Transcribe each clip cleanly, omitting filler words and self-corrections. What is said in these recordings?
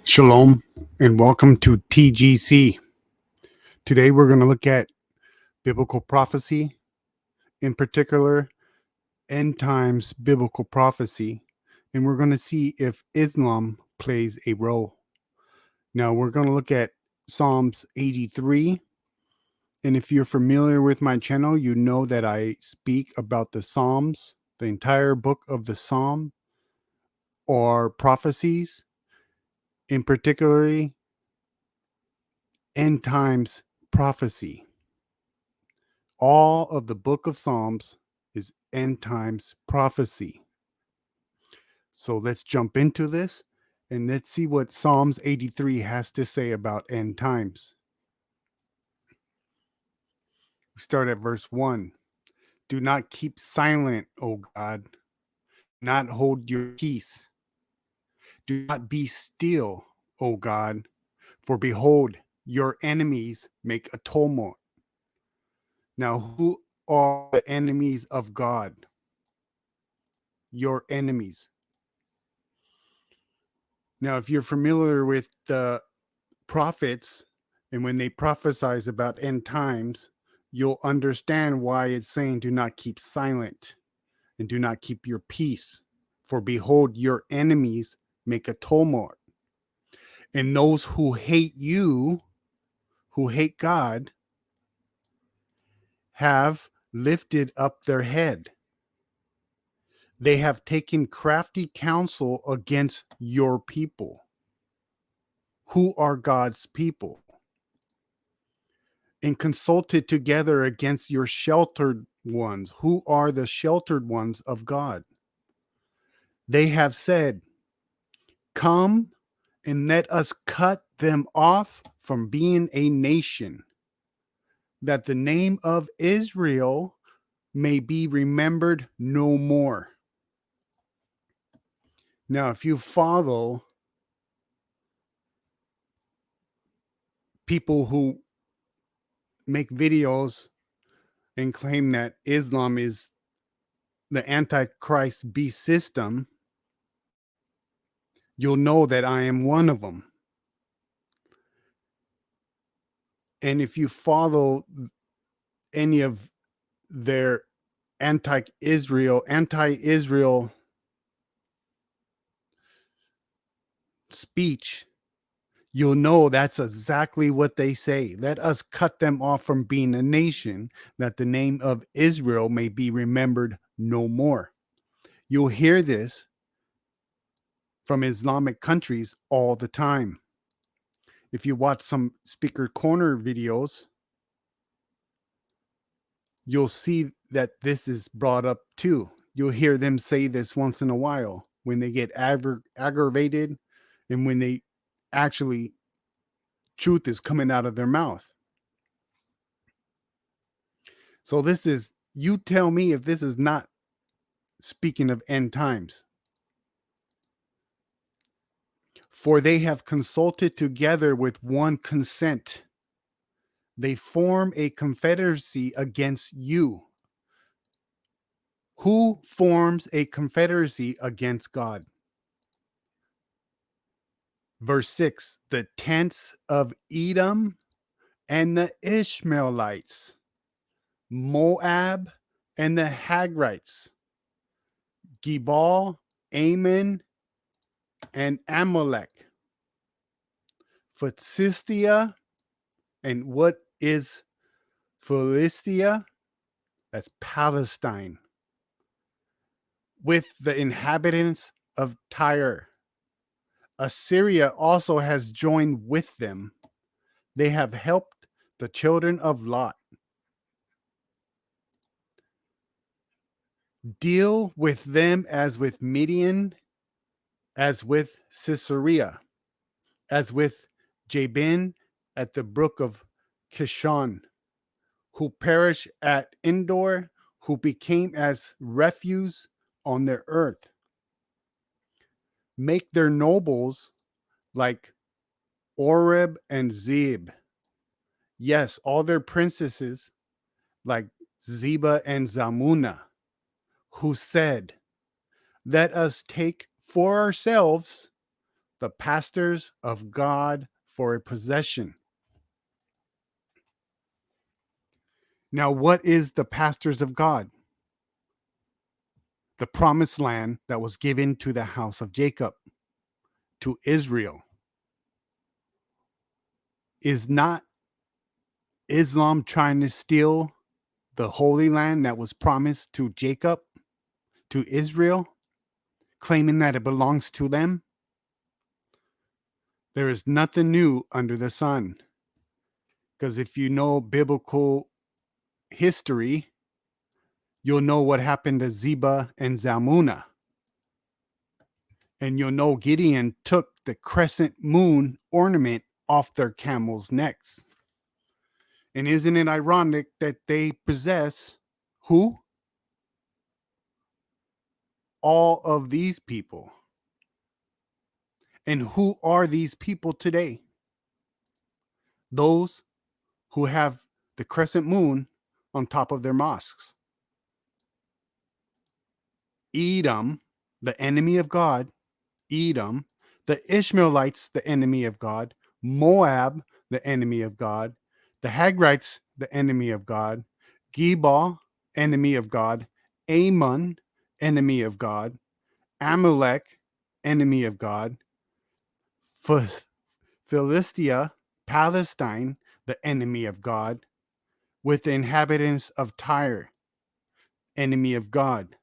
Shalom and welcome to TGC. Today we're going to look at biblical prophecy, in particular, end times biblical prophecy, and we're going to see if Islam plays a role. Now we're going to look at Psalms 83, and if you're familiar with my channel, you know that I speak about the Psalms, the entire book of the Psalm, or prophecies, in particularly end times prophecy. All of the book of Psalms is end times prophecy. So let's jump into this and let's see what Psalms 83 has to say about end times. We start at verse 1. Do not keep silent, O God. Do not hold your peace. Do not be still, O God, for behold, your enemies make a tumult. Now, who are the enemies of God? Your enemies. Now, if you're familiar with the prophets and when they prophesize about end times, you'll understand why it's saying do not keep silent and do not keep your peace. For behold, your enemies make a tumult. And those who hate you, who hate God, have lifted up their head. They have taken crafty counsel against your people. Who are God's people? And consulted together against your sheltered ones. Who are the sheltered ones of God? They have said, come and let us cut them off from being a nation, that the name of Israel may be remembered no more. Now, if you follow people who make videos and claim that Islam is the antichrist beast system, you'll know that I am one of them. And if you follow any of their anti-Israel speech, you'll know that's exactly what they say. Let us cut them off from being a nation, that the name of Israel may be remembered no more. You'll hear this from Islamic countries all the time. If you watch some Speaker Corner videos, you'll see that this is brought up too. You'll hear them say this once in a while when they get aggravated and when they actually truth is coming out of their mouth. So this is, you tell me if this is not speaking of end times. For they have consulted together with one consent. They form a confederacy against you. Who forms a confederacy against God? Verse 6, the tents of Edom and the Ishmaelites, Moab and the Hagrites, Gebal, Ammon, and Amalek, Philistia. And what is Philistia? That's Palestine. With the inhabitants of Tyre. Assyria also has joined with them. They have helped the children of Lot. Deal with them as with Midian, as with Sisera, as with Jabin at the brook of Kishon, who perished at Endor, who became as refuse on their earth. Make their nobles like Oreb and Zeb. Yes, all their princesses like Zeba and Zamuna, who said, let us take for ourselves the pastors of God for a possession. Now, what is the pastors of God? The promised land that was given to the house of Jacob, to Israel. Is not Islam trying to steal the Holy Land that was promised to Jacob, to Israel, claiming that it belongs to them? There is nothing new under the sun. Because if you know biblical history, you'll know what happened to Zeba and Zalmunna. And you'll know Gideon took the crescent moon ornament off their camels' necks. And isn't it ironic that they possess who? All of these people. And who are these people today? Those who have the crescent moon on top of their mosques. Edom, the enemy of God, Edom, the Ishmaelites, the enemy of God, Moab, the enemy of God, the Hagrites, the enemy of God, Gebal, enemy of God, Ammon, enemy of God, Amalek, enemy of God, Philistia, Palestine, the enemy of God, with the inhabitants of Tyre, enemy of God,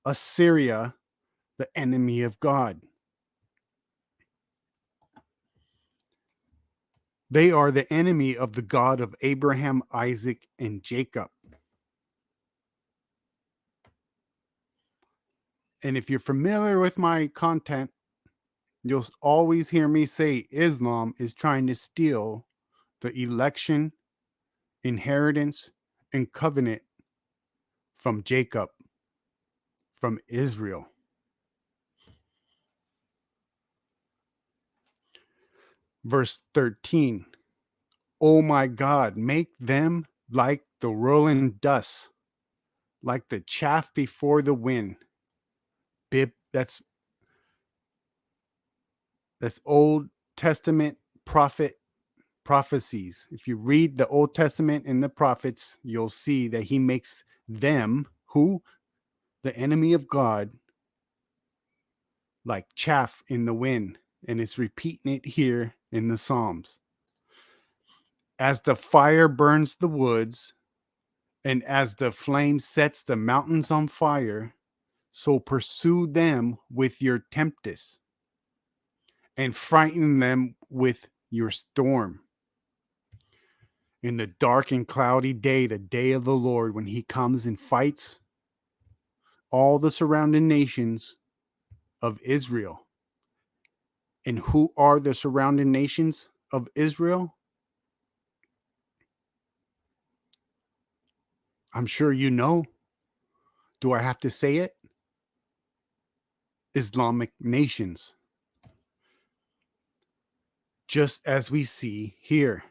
Assyria, the enemy of God. They are the enemy of the God of Abraham, Isaac, and Jacob. And if you're familiar with my content, you'll always hear me say Islam is trying to steal the election, inheritance, and covenant from Jacob, from Israel. Verse 13, oh my God, make them like the whirling dust, like the chaff before the wind. That's Old Testament prophecies. If you read the Old Testament and the prophets, you'll see that he makes them, who? The enemy of God, like chaff in the wind. And it's repeating it here in the Psalms. As the fire burns the woods, and as the flame sets the mountains on fire, so pursue them with your tempest, and frighten them with your storm. In the dark and cloudy day, the day of the Lord, when he comes and fights all the surrounding nations of Israel. And who are the surrounding nations of Israel? I'm sure you know. Do I have to say it? Islamic nations. Just as we see here.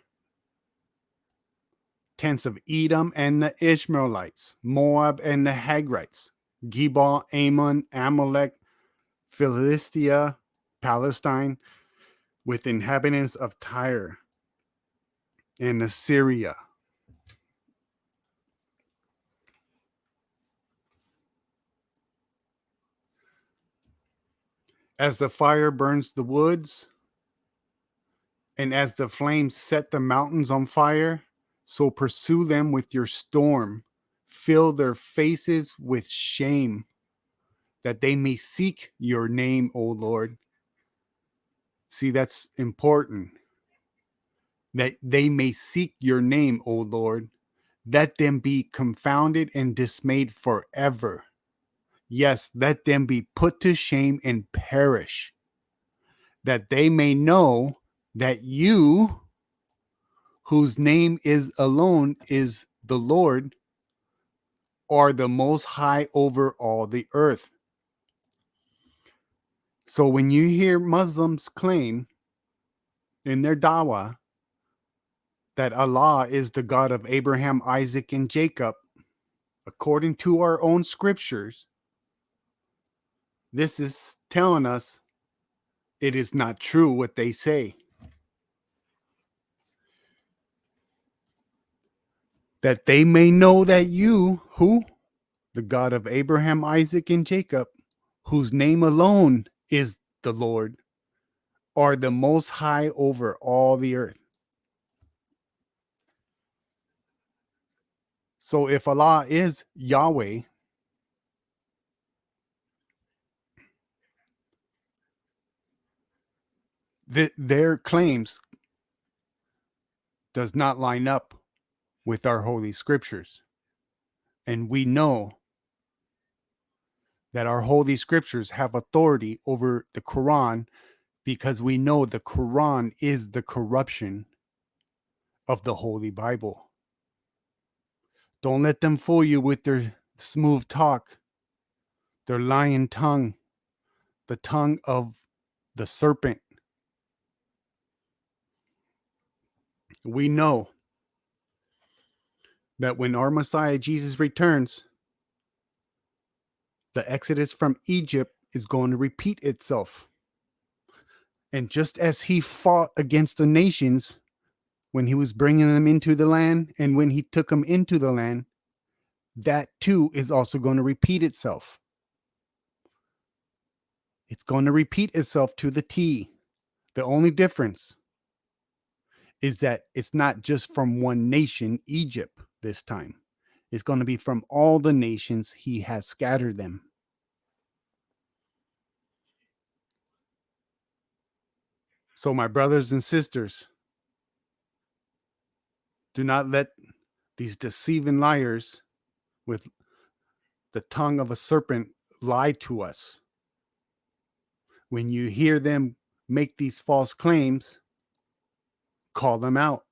Tents of Edom and the Ishmaelites, Moab and the Hagrites, Gebal, Ammon, Amalek, Philistia, Palestine, with inhabitants of Tyre and Assyria. As the fire burns the woods, and as the flames set the mountains on fire, so pursue them with your storm. Fill their faces with shame, that they may seek your name, O Lord. See, that's important. That they may seek your name, O Lord. Let them be confounded and dismayed forever. Yes, let them be put to shame and perish, that they may know that you, whose name is alone is the Lord, are the most high over all the earth. So when you hear Muslims claim in their dawah that Allah is the God of Abraham, Isaac, and Jacob, according to our own scriptures, this is telling us It is not true what they say. That they may know that you, who? The God of Abraham, Isaac, and Jacob, whose name alone is the Lord, are the most high over all the earth. So if Allah is Yahweh, their claims does not line up with our holy scriptures. And we know that our holy scriptures have authority over the Quran because we know the Quran is the corruption of the Holy Bible. Don't let them fool you with their smooth talk, their lying tongue, the tongue of the serpent. We know that when our Messiah Jesus returns, the exodus from Egypt is going to repeat itself. And just as he fought against the nations when he was bringing them into the land and when he took them into the land, that too is also going to repeat itself. It's going to repeat itself to the T. The only difference is that it's not just from one nation, Egypt, this time. It's going to be from all the nations he has scattered them. So, my brothers and sisters, do not let these deceiving liars with the tongue of a serpent lie to us. When you hear them make these false claims, call them out.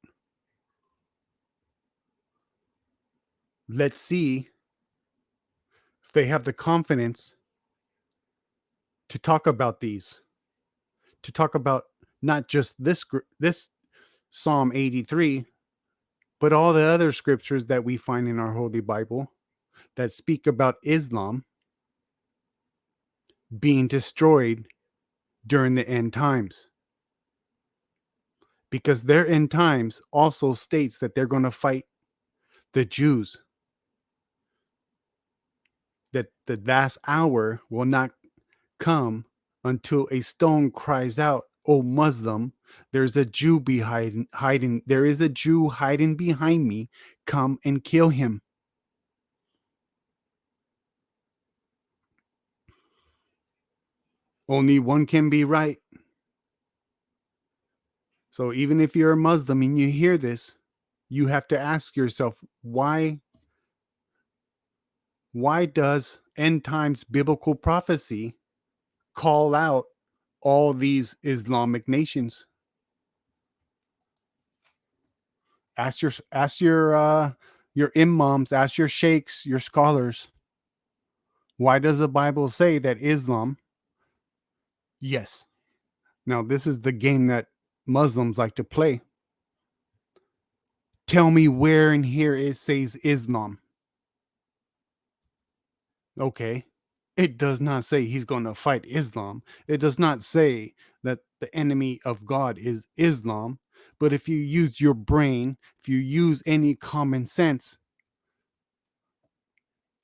Let's see if they have the confidence to talk about these, to talk about not just this Psalm 83, but all the other scriptures that we find in our Holy Bible that speak about Islam being destroyed during the end times. Because their end times also states that they're going to fight the Jews, that the last hour will not come until a stone cries out, "O Muslim, there's a Jew hiding. There is a Jew hiding behind me. Come and kill him." Only one can be right. So even if you're a Muslim and you hear this, you have to ask yourself, why does end times biblical prophecy call out all these Islamic nations? Ask your imams, ask your sheikhs, your scholars. Why does the Bible say that Islam? Yes. Now this is the game that Muslims like to play. Tell me where in here it says Islam. Okay. It does not say he's going to fight Islam. It does not say that the enemy of God is Islam. But if you use your brain, if you use any common sense,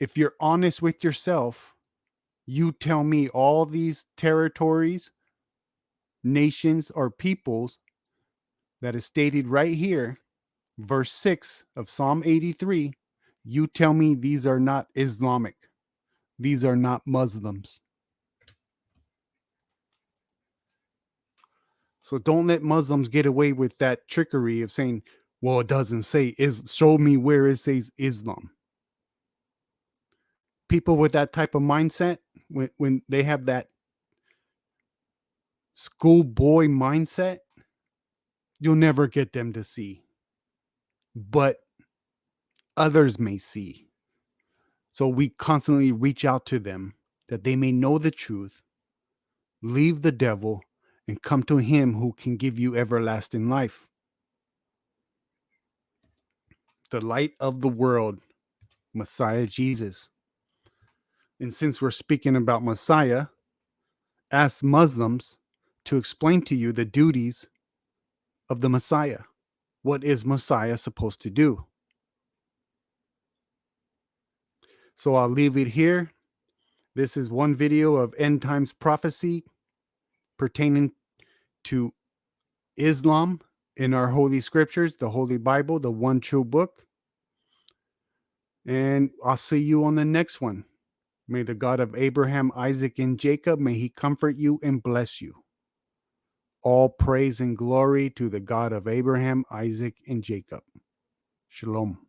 if you're honest with yourself, you tell me all these territories, nations, or peoples that is stated right here, verse 6 of Psalm 83, you tell me these are not Islamic. These are not Muslims. So don't let Muslims get away with that trickery of saying, well, it doesn't say show me where it says Islam. People with that type of mindset, when they have that schoolboy mindset, you'll never get them to see. But others may see. So we constantly reach out to them that they may know the truth, leave the devil, and come to him who can give you everlasting life. The light of the world, Messiah Jesus. And since we're speaking about Messiah, ask Muslims to explain to you the duties of the Messiah. What is Messiah supposed to do? So I'll leave it here. This is one video of end times prophecy pertaining to Islam in our holy scriptures, the Holy Bible, the one true book. And I'll see you on the next one. May the God of Abraham, Isaac, and Jacob, may he comfort you and bless you. All praise and glory to the God of Abraham, Isaac, and Jacob. Shalom.